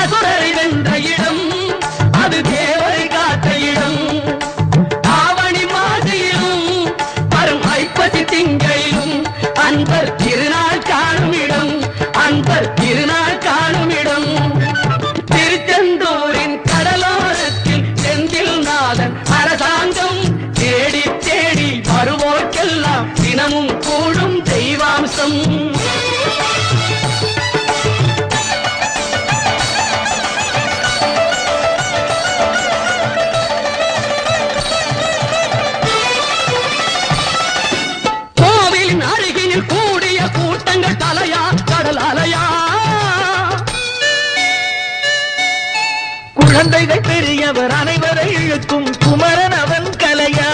அசுரரை வென்ற இடம் அது தேவரை காத்த இடம். ஆவணி மாசியிலும் வரும் ஐப்பசி திங்களிலும் அன்பர் திருநாள் காணும் இடம், அன்பர் திருநாள் காணும் இடம். திருச்செந்தூரின் கடலோரத்தில் செந்தில் நாதன் அரசாங்கம் தேடி தேடி வருவோர்க்கெல்லாம் தினமும் கூடும் தெய்வாம்சம். கோவிலின் அருகினில் கூடிய கூட்டங்கள் தலையா கடல் அலையா. குழந்தைகள் பெரியவர் அனைவரை இழுக்கும் குமரன் அவன் கலையா.